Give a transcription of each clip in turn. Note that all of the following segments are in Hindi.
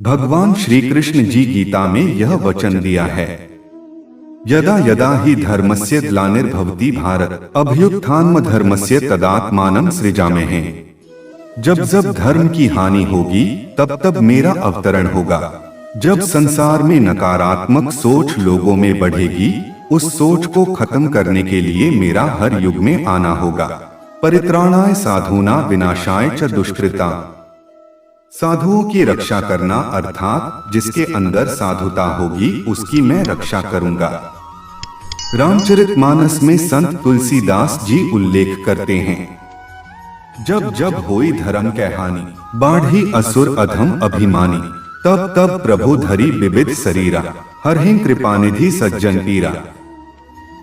भगवान श्री कृष्ण जी गीता में यह वचन दिया है, यदा यदा हि धर्मस्य ग्लानिर्भवति भारत अभ्युत्थानमधर्मस्य तदात्मानं सृजाम्यहम्। जब जब धर्म की हानि होगी तब तब मेरा अवतरण होगा। जब संसार में नकारात्मक सोच लोगों में बढ़ेगी, उस सोच को खत्म करने के लिए मेरा हर युग में आना होगा। परित्राणाय साधूना विनाशाय च दुष्कृता। साधुओं की रक्षा करना अर्थात जिसके अंदर साधुता होगी उसकी मैं रक्षा करूंगा। रामचरितमानस में संत तुलसीदास जी उल्लेख करते हैं, जब जब होई धर्म कै हानि, बाढ़ी असुर अधम अभिमानी, तब तब प्रभु धरी विविध शरीरा, हरहिं कृपानिधि सज्जन पीरा।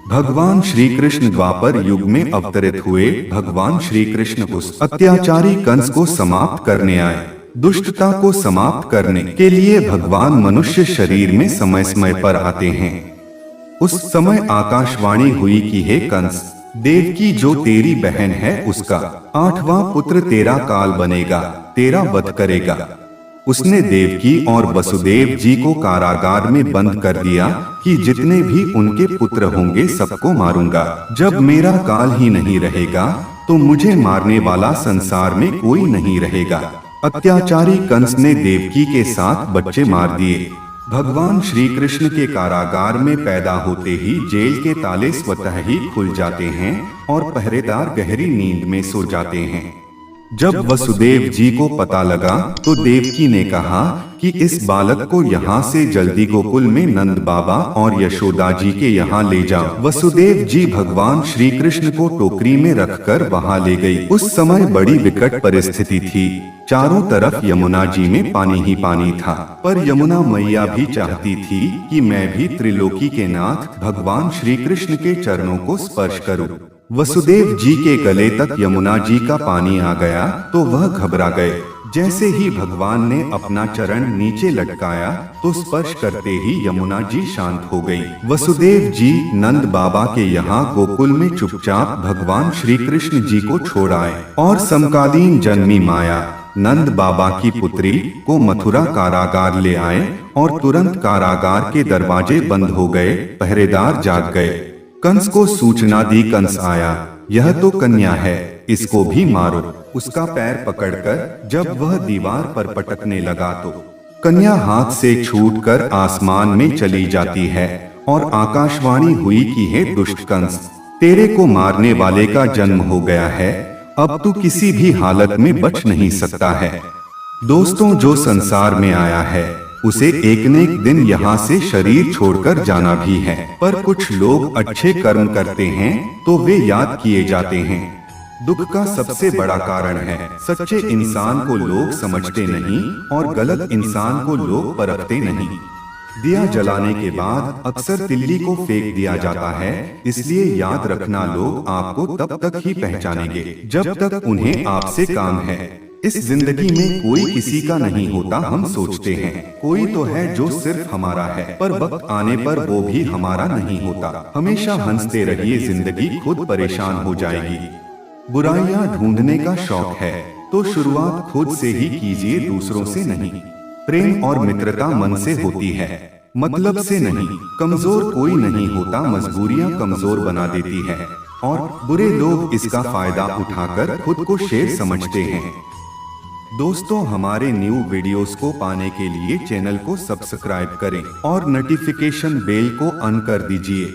भगवान श्री कृष्ण द्वापर युग में अवतरित हुए। भगवान श्री कृष्ण उस अत्याचारी कंस को समाप्त करने आए। दुष्टता को समाप्त करने के लिए भगवान मनुष्य शरीर में समय समय पर आते हैं। उस समय आकाशवाणी हुई कि हे कंस, देवकी जो तेरी बहन है उसका 8वां पुत्र तेरा काल बनेगा, तेरा वध करेगा। उसने देवकी और वसुदेव जी को कारागार में बंद कर दिया कि जितने भी उनके पुत्र होंगे सबको मारूंगा। जब मेरा काल ही नहीं रहेगा तो मुझे मारने वाला संसार में कोई नहीं रहेगा। अत्याचारी कंस ने देवकी के साथ बच्चे मार दिए। भगवान श्री कृष्ण के कारागार में पैदा होते ही जेल के ताले स्वतः ही खुल जाते हैं और पहरेदार गहरी नींद में सो जाते हैं। जब वसुदेव जी को पता लगा तो देवकी ने कहा कि इस बालक को यहाँ से जल्दी गोकुल में नंद बाबा और यशोदा जी के यहाँ ले जाओ। वसुदेव जी भगवान श्री कृष्ण को टोकरी में रखकर वहाँ ले गई। उस समय बड़ी विकट परिस्थिति थी। चारों तरफ यमुना जी में पानी ही पानी था, पर यमुना मैया भी चाहती थी कि मैं भी त्रिलोकी के नाथ भगवान श्री कृष्ण के चरणों को स्पर्श करूं। वसुदेव जी के गले तक यमुना जी का पानी आ गया तो वह घबरा गए। जैसे ही भगवान ने अपना चरण नीचे लटकाया तो स्पर्श करते ही यमुना जी शांत हो गई। वसुदेव जी नंद बाबा के यहाँ गोकुल में चुपचाप भगवान श्री कृष्ण जी को छोड़ आए और समकालीन जन्मी माया नंद बाबा की पुत्री को मथुरा कारागार ले आए और तुरंत कारागार के दरवाजे बंद हो गए। पहरेदार जाग गए। कंस को सूचना दी। कंस आया, यह तो कन्या है, इसको भी मारो। उसका पैर पकड़कर जब वह दीवार पर पटकने लगा तो कन्या हाथ से छूटकर आसमान में चली जाती है और आकाशवाणी हुई कि हे दुष्ट कंस, तेरे को मारने वाले का जन्म हो गया है, अब तू किसी भी हालत में बच नहीं सकता है। दोस्तों, जो संसार में आया है उसे एक न एक दिन यहाँ से शरीर छोड़कर जाना भी है, पर कुछ लोग अच्छे कर्म करते हैं तो वे याद किए जाते हैं। दुख का सबसे बड़ा कारण है सच्चे इंसान को लोग समझते नहीं और गलत इंसान को लोग परखते नहीं। दिया जलाने के बाद अक्सर तिल्ली को फेंक दिया जाता है, इसलिए याद रखना, लोग आपको तब तक ही पहचानेंगे जब तक उन्हें आपसे काम है। इस जिंदगी में कोई किसी का नहीं होता। हम सोचते हैं कोई तो है जो सिर्फ हमारा है, पर वक्त आने पर वो भी हमारा नहीं होता। हमेशा हंसते रहिए, जिंदगी खुद परेशान हो जाएगी। बुराइयां ढूंढने का शौक है तो शुरुआत खुद से ही कीजिए, दूसरों से नहीं। प्रेम और मित्रता मन से होती है, मतलब से नहीं। कमजोर कोई नहीं होता, मजबूरियां कमजोर बना देती है और बुरे लोग इसका फायदा उठाकर खुद को शेर समझते हैं। दोस्तों, हमारे न्यू वीडियोस को पाने के लिए चैनल को सब्सक्राइब करें और नोटिफिकेशन बेल को ऑन कर दीजिए।